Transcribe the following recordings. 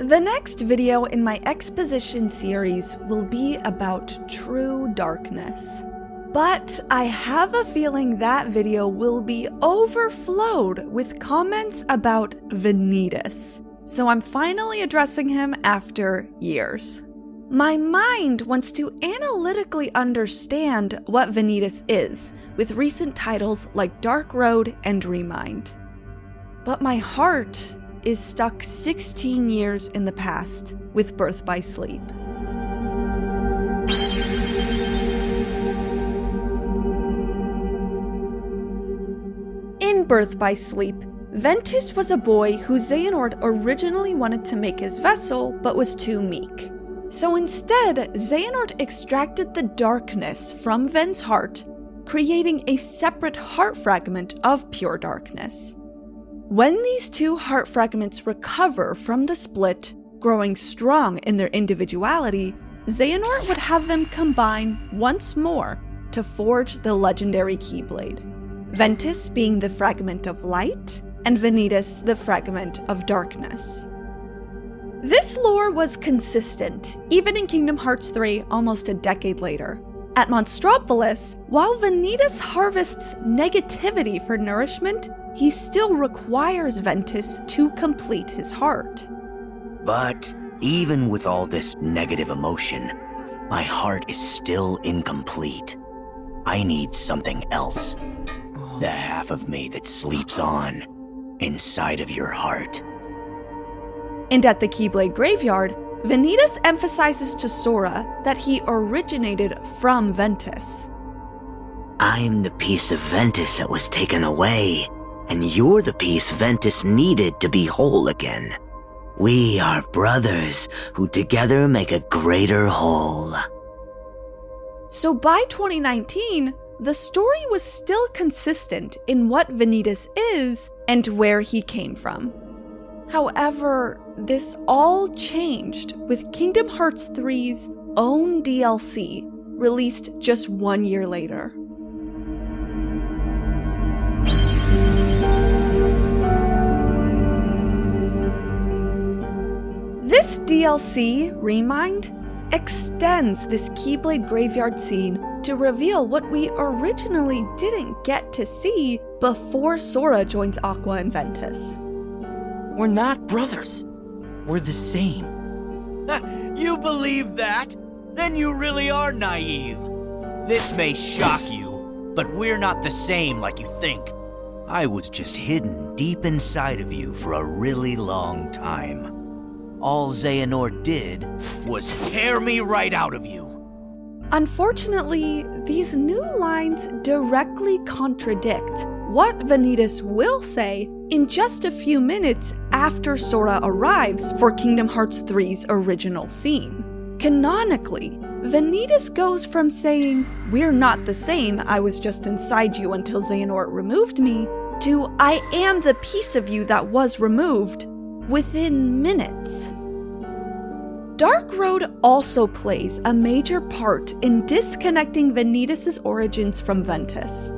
The next video in my exposition series will be about true darkness. But I have a feeling that video will be overflowed with comments about Vanitas, so I'm finally addressing him after years. My mind wants to analytically understand what Vanitas is, with recent titles like Dark Road and Remind. But my heart is stuck 16 years in the past with Birth by Sleep. In Birth by Sleep, Ventus was a boy who Xehanort originally wanted to make his vessel, but was too meek. So instead, Xehanort extracted the darkness from Ven's heart, creating a separate heart fragment of pure darkness. When these two heart fragments recover from the split, growing strong in their individuality, Xehanort would have them combine once more to forge the legendary Keyblade. Ventus being the fragment of light, and Vanitas the fragment of darkness. This lore was consistent, even in Kingdom Hearts 3 almost a decade later. At Monstropolis, while Vanitas harvests negativity for nourishment, he still requires Ventus to complete his heart. But even with all this negative emotion, my heart is still incomplete. I need something else. The half of me that sleeps on inside of your heart. And at the Keyblade Graveyard, Vanitas emphasizes to Sora that he originated from Ventus. I'm the piece of Ventus that was taken away, and you're the piece Ventus needed to be whole again. We are brothers who together make a greater whole. So by 2019, the story was still consistent in what Vanitas is and where he came from. However, this all changed with Kingdom Hearts 3's own DLC, released just 1 year later. This DLC, Remind, extends this Keyblade Graveyard scene to reveal what we originally didn't get to see before Sora joins Aqua and Ventus. We're not brothers. We're the same. You believe that? Then you really are naive. This may shock you, but we're not the same like you think. I was just hidden deep inside of you for a really long time. All Xehanort did was tear me right out of you. Unfortunately, these new lines directly contradict what Vanitas will say in just a few minutes after Sora arrives for Kingdom Hearts 3's original scene. Canonically, Vanitas goes from saying, "We're not the same, I was just inside you until Xehanort removed me," to "I am the piece of you that was removed," within minutes. Dark Road also plays a major part in disconnecting Vanitas' origins from Ventus.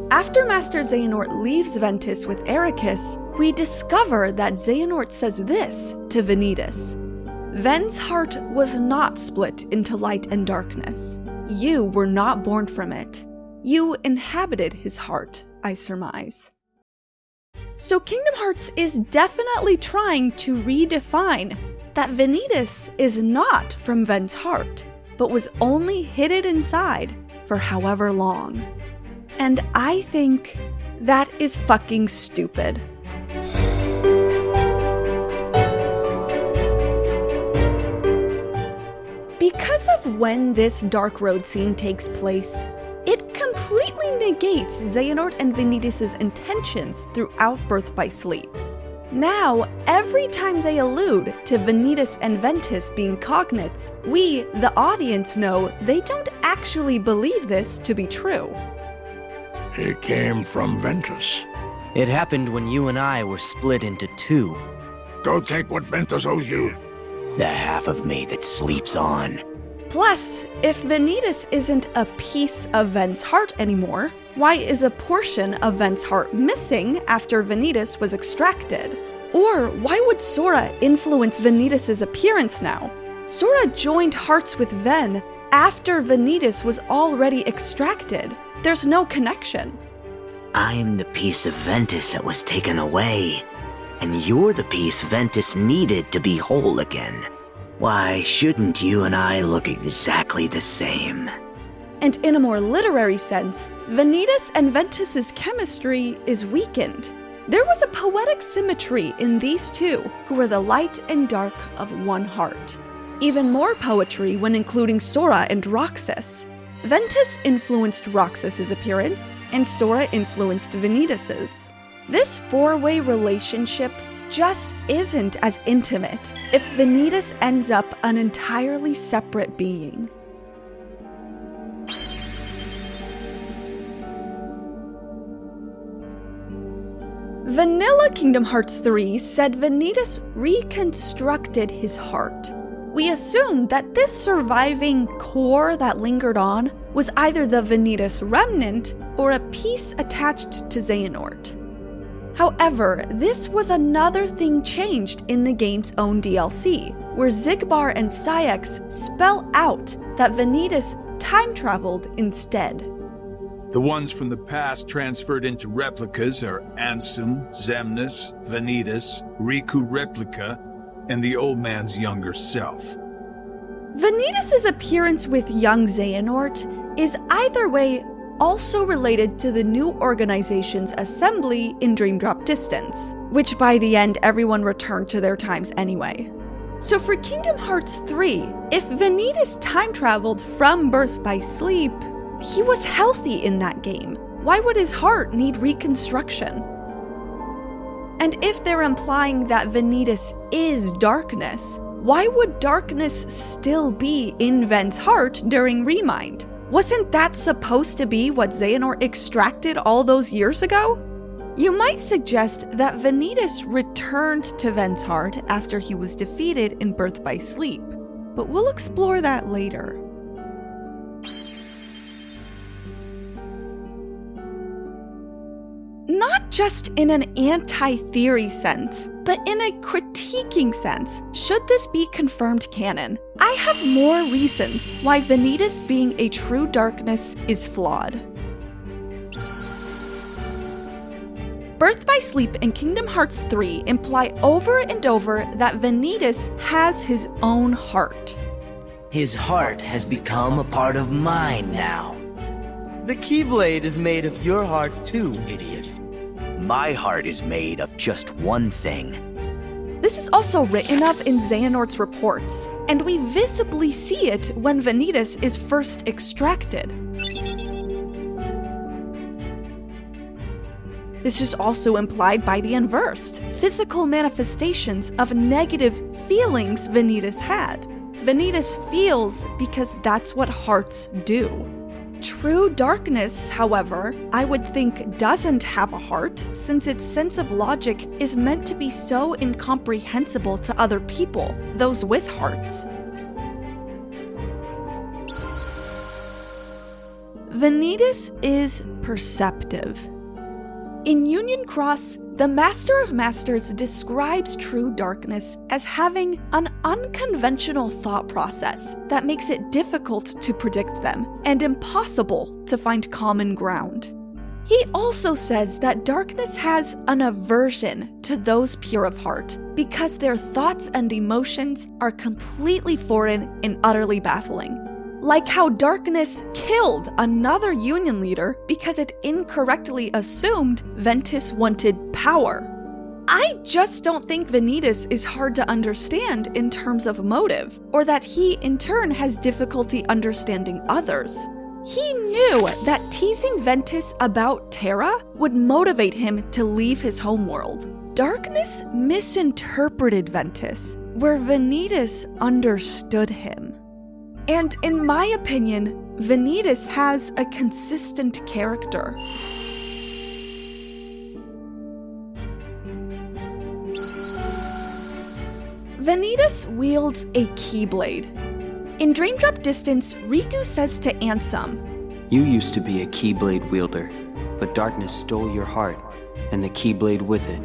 After Master Xehanort leaves Ventus with Ericus, we discover that Xehanort says this to Vanitas: "Ven's heart was not split into light and darkness. You were not born from it. You inhabited his heart, I surmise." So Kingdom Hearts is definitely trying to redefine that Vanitas is not from Ven's heart, but was only hidden inside for however long. And I think that is fucking stupid. Because of when this Dark Road scene takes place, it completely negates Xehanort and Vanitas' intentions throughout Birth by Sleep. Now, every time they allude to Vanitas and Ventus being cognates, we, the audience, know they don't actually believe this to be true. He came from Ventus. It happened when you and I were split into two. Go take what Ventus owes you. The half of me that sleeps on. Plus, if Vanitas isn't a piece of Ven's heart anymore, why is a portion of Ven's heart missing after Vanitas was extracted? Or why would Sora influence Vanitas' appearance now? Sora joined hearts with Ven after Vanitas was already extracted. There's no connection. I'm the piece of Ventus that was taken away, and you're the piece Ventus needed to be whole again. Why shouldn't you and I look exactly the same? And in a more literary sense, Vanitas and Ventus' chemistry is weakened. There was a poetic symmetry in these two, who were the light and dark of one heart. Even more poetry when including Sora and Roxas. Ventus influenced Roxas's appearance, and Sora influenced Vanitas's. This four-way relationship just isn't as intimate if Vanitas ends up an entirely separate being. Vanilla Kingdom Hearts 3 said Vanitas reconstructed his heart. We assume that this surviving core that lingered on was either the Vanitas remnant or a piece attached to Xehanort. However, this was another thing changed in the game's own DLC, where Xigbar and Saïx spell out that Vanitas time-traveled instead. The ones from the past transferred into replicas are Ansem, Xemnas, Vanitas, Riku Replica, and the old man's younger self. Vanitas' appearance with young Xehanort is either way also related to the new organization's assembly in Dream Drop Distance, which by the end everyone returned to their times anyway. So for Kingdom Hearts 3, if Vanitas time-traveled from birth by sleep, he was healthy in that game. Why would his heart need reconstruction? And if they're implying that Vanitas is darkness, why would darkness still be in Ven's heart during Remind? Wasn't that supposed to be what Xehanort extracted all those years ago? You might suggest that Vanitas returned to Ven's heart after he was defeated in Birth by Sleep, but we'll explore that later. Not just in an anti-theory sense, but in a critiquing sense, should this be confirmed canon, I have more reasons why Vanitas being a true darkness is flawed. Birth by Sleep and Kingdom Hearts 3 imply over and over that Vanitas has his own heart. His heart has become a part of mine now. The Keyblade is made of your heart too, idiot. My heart is made of just one thing. This is also written of in Xehanort's reports, and we visibly see it when Vanitas is first extracted. This is also implied by the inverse, physical manifestations of negative feelings Vanitas had. Vanitas feels because that's what hearts do. True darkness, however, I would think doesn't have a heart, since its sense of logic is meant to be so incomprehensible to other people, those with hearts. Vanitas is perceptive. In Union Cross, the Master of Masters describes true darkness as having an unconventional thought process that makes it difficult to predict them and impossible to find common ground. He also says that darkness has an aversion to those pure of heart because their thoughts and emotions are completely foreign and utterly baffling. Like how darkness killed another Union leader because it incorrectly assumed Ventus wanted power. I just don't think Vanitas is hard to understand in terms of motive, or that he in turn has difficulty understanding others. He knew that teasing Ventus about Terra would motivate him to leave his homeworld. Darkness misinterpreted Ventus, where Vanitas understood him. And in my opinion, Vanitas has a consistent character. Vanitas wields a Keyblade. In Dream Drop Distance, Riku says to Ansem, "You used to be a Keyblade wielder, but darkness stole your heart, and the Keyblade with it.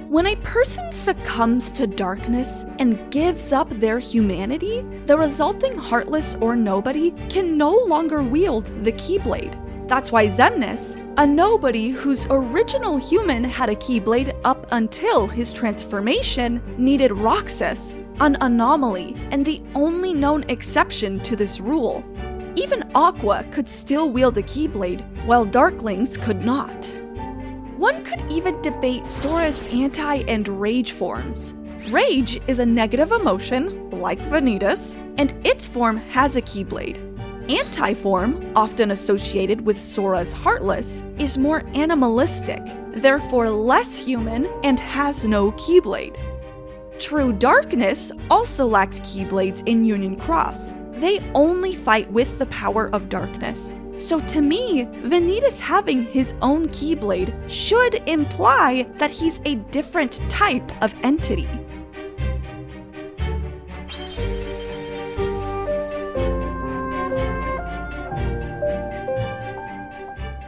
When a person succumbs to darkness and gives up their humanity, the resulting heartless or nobody can no longer wield the Keyblade. That's why Xemnas, a nobody whose original human had a Keyblade up until his transformation, needed Roxas, an anomaly and the only known exception to this rule. Even Aqua could still wield a Keyblade, while Darklings could not. One could even debate Sora's anti- and rage forms. Rage is a negative emotion, like Vanitas, and its form has a Keyblade. Anti-form, often associated with Sora's Heartless, is more animalistic, therefore less human, and has no Keyblade. True Darkness also lacks Keyblades in Union Cross. They only fight with the power of darkness. So to me, Vanitas having his own Keyblade should imply that he's a different type of entity.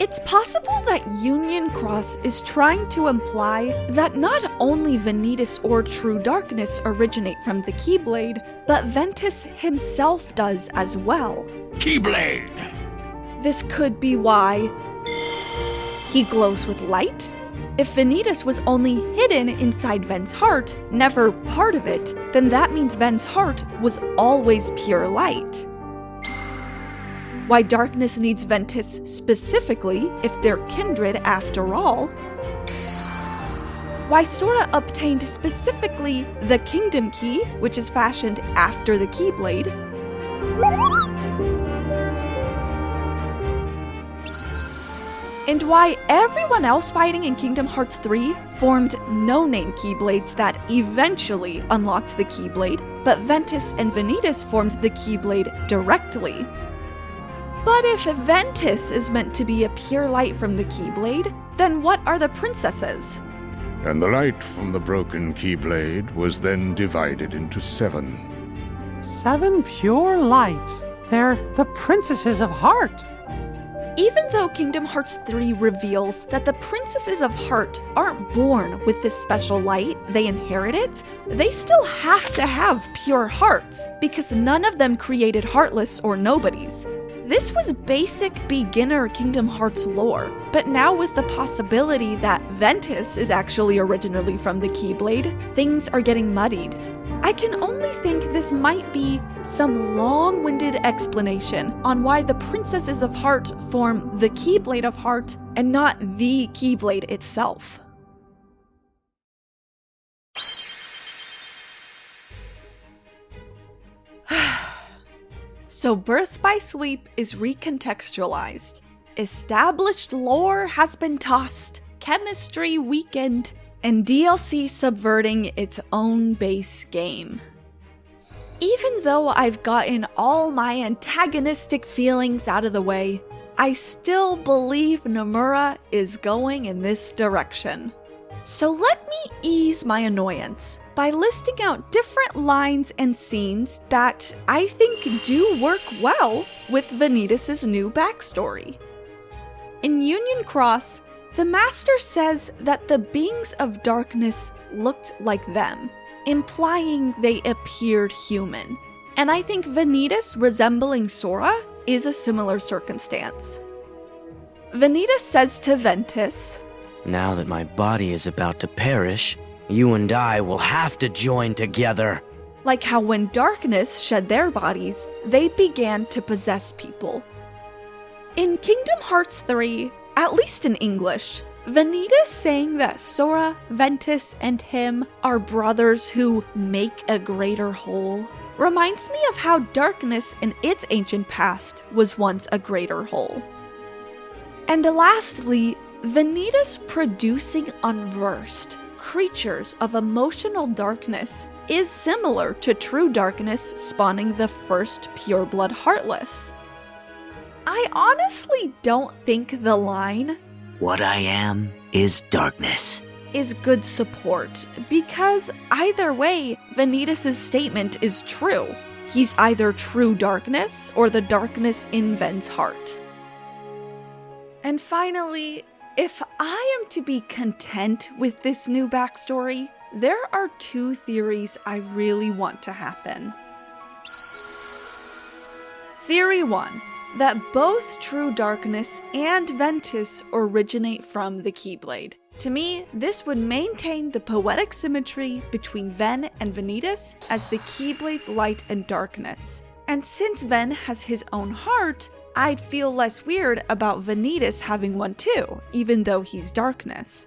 It's possible that Union Cross is trying to imply that not only Vanitas or True Darkness originate from the Keyblade, but Ventus himself does as well. Keyblade! This could be why he glows with light. If Vanitas was only hidden inside Ven's heart, never part of it, then that means Ven's heart was always pure light. Why darkness needs Ventus specifically, if they're kindred after all. Why Sora obtained specifically the Kingdom Key, which is fashioned after the Keyblade. And why everyone else fighting in Kingdom Hearts 3 formed no-name Keyblades that eventually unlocked the Keyblade, but Ventus and Vanitas formed the Keyblade directly. But if Ventus is meant to be a pure light from the Keyblade, then what are the princesses? And the light from the broken Keyblade was then divided into 7. 7 pure lights. They're the princesses of heart. Even though Kingdom Hearts 3 reveals that the Princesses of Heart aren't born with this special light, they inherit it, they still have to have pure hearts, because none of them created Heartless or Nobodies. This was basic beginner Kingdom Hearts lore, but now with the possibility that Ventus is actually originally from the Keyblade, things are getting muddied. I can only think this might be some long-winded explanation on why the Princesses of Heart form the Keyblade of Heart and not the Keyblade itself. So Birth by Sleep is recontextualized. Established lore has been tossed, chemistry weakened, and DLC subverting its own base game. Even though I've gotten all my antagonistic feelings out of the way, I still believe Nomura is going in this direction. So let me ease my annoyance by listing out different lines and scenes that I think do work well with Vanitas' new backstory. In Union Cross, the Master says that the beings of darkness looked like them, implying they appeared human. And I think Vanitas resembling Sora is a similar circumstance. Vanitas says to Ventus, Now that my body is about to perish, you and I will have to join together. Like how when darkness shed their bodies, they began to possess people. In Kingdom Hearts 3, at least in English, Vanitas saying that Sora, Ventus, and him are brothers who make a greater whole reminds me of how darkness in its ancient past was once a greater whole. And lastly, Vanitas producing unversed creatures of emotional darkness is similar to True Darkness spawning the first pureblood Heartless. I honestly don't think the line, What I am is darkness, is good support, because either way, Vanitas' statement is true. He's either True Darkness or the darkness in Ven's heart. And finally, If I am to be content with this new backstory, there are two theories I really want to happen. Theory 1. That both True Darkness and Ventus originate from the Keyblade. To me, this would maintain the poetic symmetry between Ven and Vanitas as the Keyblade's light and darkness. And since Ven has his own heart, I'd feel less weird about Vanitas having one too, even though he's darkness.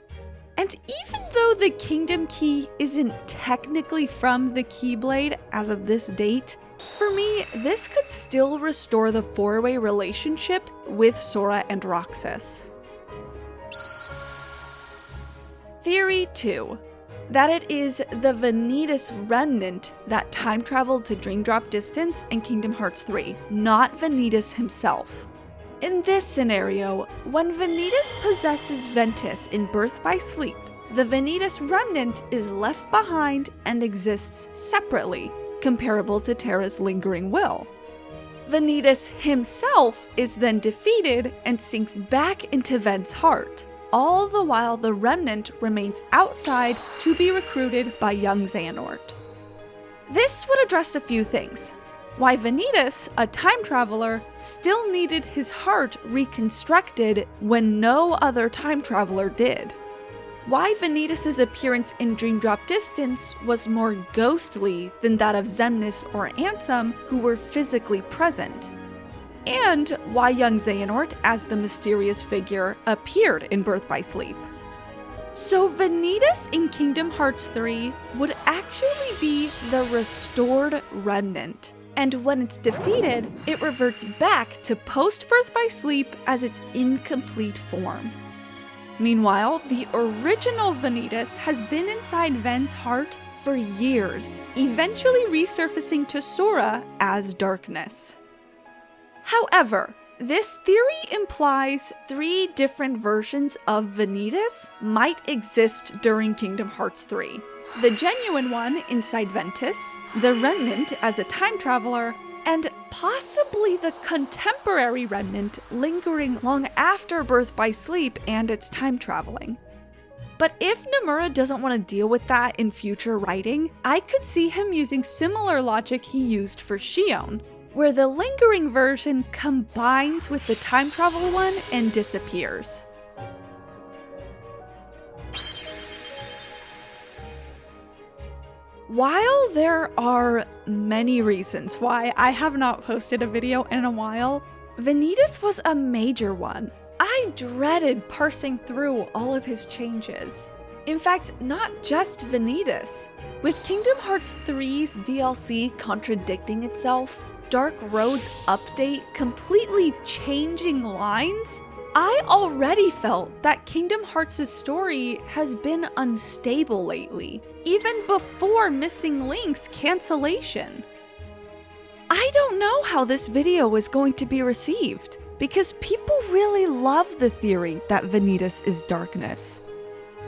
And even though the Kingdom Key isn't technically from the Keyblade as of this date, for me, this could still restore the four-way relationship with Sora and Roxas. Theory 2. That it is the Vanitas remnant that time traveled to Dream Drop Distance in Kingdom Hearts 3, not Vanitas himself. In this scenario, when Vanitas possesses Ventus in Birth by Sleep, the Vanitas remnant is left behind and exists separately, comparable to Terra's lingering will. Vanitas himself is then defeated and sinks back into Ven's heart, all the while the remnant remains outside to be recruited by young Xehanort. This would address a few things. Why Vanitas, a time traveler, still needed his heart reconstructed when no other time traveler did. Why Vanitas' appearance in Dream Drop Distance was more ghostly than that of Xemnas or Ansem, who were physically present. And why young Xehanort, as the mysterious figure, appeared in Birth by Sleep. So Vanitas in Kingdom Hearts 3 would actually be the restored remnant, and when it's defeated, it reverts back to post-Birth by Sleep as its incomplete form. Meanwhile, the original Vanitas has been inside Ven's heart for years, eventually resurfacing to Sora as darkness. However, this theory implies 3 different versions of Vanitas might exist during Kingdom Hearts 3. The genuine one inside Ventus, the remnant as a time traveler, and possibly the contemporary remnant lingering long after Birth by Sleep and its time traveling. But if Nomura doesn't want to deal with that in future writing, I could see him using similar logic he used for Xion, where the lingering version combines with the time travel one and disappears. While there are many reasons why I have not posted a video in a while, Vanitas was a major one. I dreaded parsing through all of his changes. In fact, not just Vanitas. With Kingdom Hearts 3's DLC contradicting itself, Dark Road's update completely changing lines, I already felt that Kingdom Hearts' story has been unstable lately, even before Missing Link's cancellation. I don't know how this video is going to be received, because people really love the theory that Vanitas is darkness.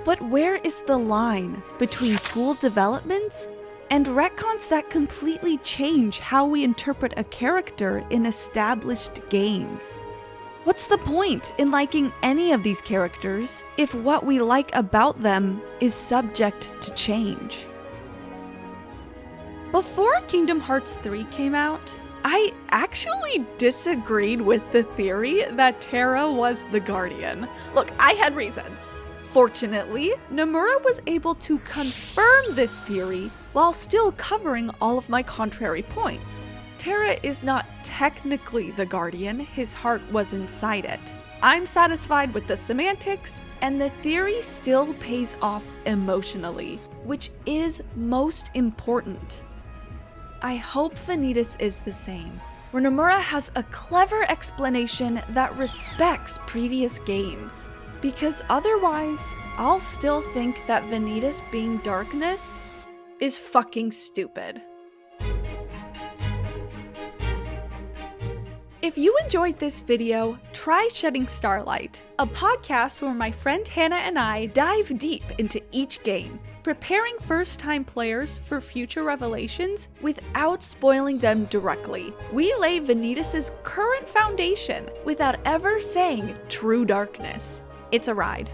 But where is the line between cool developments and retcons that completely change how we interpret a character in established games? What's the point in liking any of these characters if what we like about them is subject to change? Before Kingdom Hearts 3 came out, I actually disagreed with the theory that Terra was the Guardian. Look, I had reasons. Fortunately, Nomura was able to confirm this theory while still covering all of my contrary points. Terra is not technically the Guardian, his heart was inside it. I'm satisfied with the semantics, and the theory still pays off emotionally, which is most important. I hope Vanitas is the same, where Nomura has a clever explanation that respects previous games, because otherwise, I'll still think that Vanitas being darkness is fucking stupid. If you enjoyed this video, try Shedding Starlight, a podcast where my friend Hannah and I dive deep into each game, preparing first-time players for future revelations without spoiling them directly. We lay Vanitas' current foundation without ever saying true darkness. It's a ride.